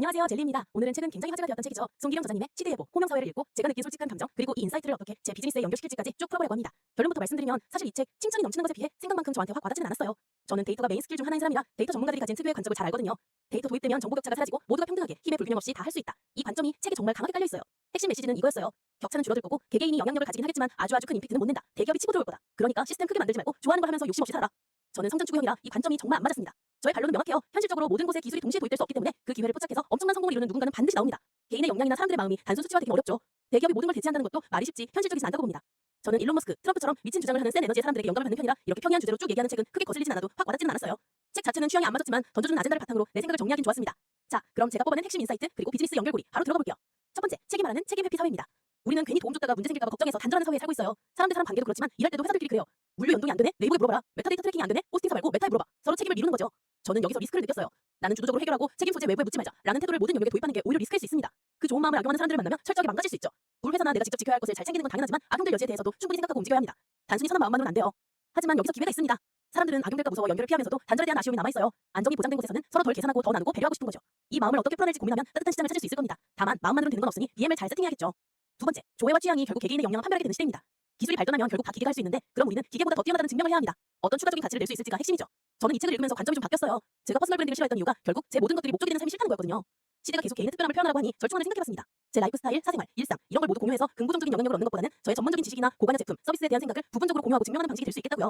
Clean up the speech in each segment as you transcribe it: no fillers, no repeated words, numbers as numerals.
안녕하세요, 젤리입니다. 오늘은 최근 굉장히 화제가 되었던 책이죠. 송기령 저자님의 시대예보, 호명사회를 읽고 제가 느낀 솔직한 감정, 그리고 이 인사이트를 어떻게 제 비즈니스에 연결시킬지까지 쭉 풀어보려고 합니다. 결론부터 말씀드리면 사실 이 책 칭찬이 넘치는 것에 비해 생각만큼 저한테 확 와닿지는 않았어요. 저는 데이터가 메인 스킬 중 하나인 사람이라 데이터 전문가들이 가진 특유의 관점을 잘 알거든요. 데이터 도입되면 정보 격차가 사라지고 모두가 평등하게 힘의 불균형 없이 다 할 수 있다. 이 관점이 책에 정말 강하게 깔려있어요. 핵심 메시지는 이거였어요. 격차는 줄어들 거고 개개인이 영향력을 가지긴 하겠지만 아주 큰 임팩트는 못 낸다. 대기업이 치고 들어올 거다. 그러니까 시스템 크게 만들지 말고 좋아하는 걸 하면서 욕심 없이 살아라. 저는 성장 추구형이라 이 관점이 정말 안 맞았습니다. 저의 반론은 명확해요. 현실적으로 모든 곳에 기술이 동시에 도입될 수 없기 때문에 그 기회를 포착해서 엄청난 성공을 이루는 누군가는 반드시 나옵니다. 개인의 역량이나 사람들의 마음이 단순 수치화되기 어렵죠. 대기업이 모든 걸 대체한다는 것도 말이 쉽지 현실적이지 않다고 봅니다. 저는 일론 머스크, 트럼프처럼 미친 주장을 하는 센 에너지의 사람들에게 영감을 받는 편이라 이렇게 평이한 주제로 쭉 얘기하는 책은 크게 거슬리진 않아도 확 와닿지는 않았어요. 책 자체는 취향이 안 맞았지만 던져주는 아젠다를 바탕으로 내 생각을 정리하긴 좋았습니다. 자, 그럼 제가 뽑아낸 핵심 인사이트 그리고 비즈니스 연결고리 바로 들어가 볼게요. 첫 번째, 책이 말하는 책임 회피 사회입니다. 우리는 괜히 도움 줬다가 문제 생길까 봐 걱정해서 단절하는 사회에 살고 있어요. 사람 대 사람 관계도 그렇지만 일할 때도 회사들끼리 그래요. 물류 연동이 안 되네? 네이버에 물어봐라. 메타데이터 트래킹이 안 되네? 호스팅사 말고 메타에 물어봐. 서로 책임을 미루는 거죠. 저는 여기서 리스크를 느꼈어요. 나는 주도적으로 해결하고 책임 소재 외부에 묻지 말자 라는 태도를 모든 영역에 도입하는 게 오히려 리스크일 수 있습니다. 그 좋은 마음을 악용하는 사람들을 만나면 철저하게 망가질 수 있죠. 우리 회사나 내가 직접 지켜야 할 것을 잘 챙기는 건 당연하지만 악용될 여지에 대해서도 충분히 생각하고 움직여야 합니다. 단순히 선한 마음만으로는 안 돼요. 하지만 여기서 기회가 있습니다. 사람들은 악용될까 무서워 연결을 피하면서도 단절에 대한 아쉬움이 남아있어요. 안정이 보장된 곳에서는 서로 덜 계산하고 더 나누고 배려하고 싶은 거죠. 이 마음을 어떻게 풀어낼지 고민하면 따뜻한 시장을 찾을 수 있을 겁니다. 다만 마음만으로는 되는 건 없으니 BM을 잘 세팅해야겠죠. 두 번째, 조회와 취향이 결국 개개인의 역량을 판별하게 되는 시대입니다. 기술이 발전하면 결국 다 기계가 할 수 있는데 그럼 우리는 기계보다 더 뛰어나다는 증명을 해야 합니다. 어떤 추가적인 가치를 낼 수 있을지가 핵심이죠. 저는 이 책을 읽으면서 관점이 좀 바뀌었어요. 제가 퍼스널 브랜딩을 싫어했던 이유가 결국 제 모든 것들이 목적이 되는 삶이 싫다는 거였거든요. 시대가 계속 개인의 특별함을 표현하라고 하니 절충안을 생각해봤습니다. 제 라이프 스타일, 사생활, 일상 이런 걸 모두 공유해서 긍부정적인 영향력을 얻는 것보다는 저의 전문적인 지식이나 고관여 제품, 서비스에 대한 생각을 부분적으로 공유하고 증명하는 방식이 될 수 있겠다고요.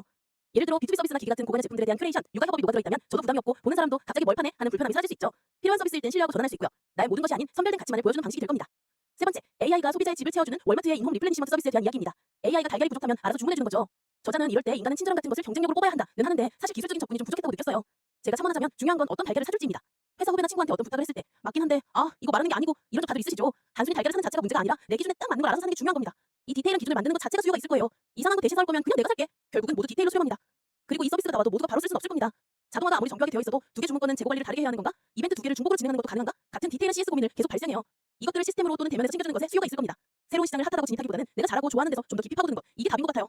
예를 들어 B2B 서비스나 기기 같은 고관여 제품들에 대한 큐레이션, 육아 협업이 녹아들어 있다면 저도 부담이 없고 보는 사람도 갑자기 뭘 파네 하는 불편함이 사라질 수 있죠. 필요한 서비스일 땐 신뢰하고 전환할 수 있고요. 나의 모든 것이 아닌 선별된 가치만을 보여주는 방식이 될 겁니다. 세 번째, AI가 소비자의 집을 채워주는 월마트의 인홈 리플레니시먼트 서비스에 대한 이야기입니다. AI가 달걀이 부족하면 알아서 주문해주는 거죠. 저자는 이럴 때 인간은 친절함 같은 것을 경쟁력으로 뽑아야 한다는 하는데 사실 기술적인 접근이 좀 부족했다고 느꼈어요. 제가 첨언하자면 중요한 건 어떤 달걀을 사줄지입니다. 회사 후배나 친구한테 어떤 부탁을 했을 때 맞긴 한데 이거 말하는 게 아니고 이런 적 다들 있으시죠. 단순히 달걀을 사는 자체가 문제가 아니라 내 기준에 딱 맞는 걸 알아서 사는 게 중요한 겁니다. 이 디테일한 기준을 만드는 것 자체가 수요가 있을 거예요. 이상한 거 대신 사올 거면 그냥 내가 살게. 결국은 모두 디테일로 수렴합니다. 그리고 이 서비스가 나와도 모두가 바로 쓸 수는 없을 겁니다. 자동화가 아무리 정교하게 되어 있어도 두 개 주문권은 재고 관리를 다르게 해야 하는 건가? 이벤트 두 개를 중복으로 진행하는 것도 가능한가? 같은 디테일한 CS 고민을 계속 발생해요. 이것들을 시스템으로 또는 대면에서 챙겨주는 것에 수요가 있을 겁니다. 새로운 시장을 핫하다고 진입하기보다는 내가 잘하고 좋아하는 데서 좀 더 깊이 파고드는 것, 이게 답인 것 같아요.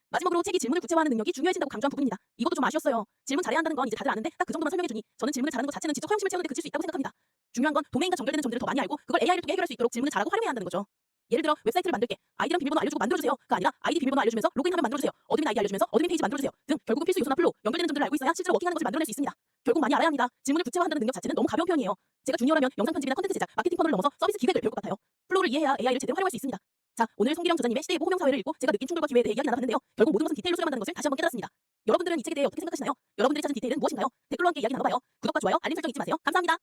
마지막으로 책이 질문을 구체화하는 능력이 중요해진다고 강조한 부분입니다. 이것도 좀 아쉬웠어요. 질문 잘해야 한다는 건 이제 다들 아는데 딱 그 정도만 설명해주니 저는 질문을 잘하는 것 자체는 지적 허영심을 채우는 데 그칠 수 있다고 생각합니다. 중요한 건 도메인과 전결되는 점들을 더 많이 알고 그걸 AI를 통해 해결할 수 있도록 질문을 잘하고 활용해야 한다는 거죠. 예를 들어 웹사이트를 만들게 아이디랑 비밀번호 알려주고 만들어주세요가 아니라 아이디 비밀번호 알려주면서 로그인하면 만들어주세요. 어드민 아이디 알려주면서 어드민 페이지 만들어주세요 등 결국은 필수 요소나 플로우 연결되는 점들을 알고 있어야 실제로 워킹하는 것을 만들어낼 수 있습니다. 결국 많이 알아야 합니다. 질문을 구체화한다는 능력 자체는 너무 가벼운 표현이에요. 제가 주니어라면 영상 편집이나 콘텐츠 제작, 마케팅 코너를 넘어서 서비스 기획을 배울 것 같아요. 플로우를 이해해야 AI를 제대로 활용할 수 있습니다. 자, 오늘 송기령 저자님의 시대의 호명사회를 읽고 제가 느낀 충돌과 기회에 대해 이야기 나눠봤는데요. 결국 모든 것은 디테일로 수렴한다는 것을 다시 한번 깨달았습니다. 여러분들은 이 책에 대해 어떻게 생각하시나요? 여러분들이 찾은 디테일은 무엇인가요? 댓글로 함께 이야기 나눠봐요. 구독과 좋아요, 알림 설정 잊지 마세요. 감사합니다.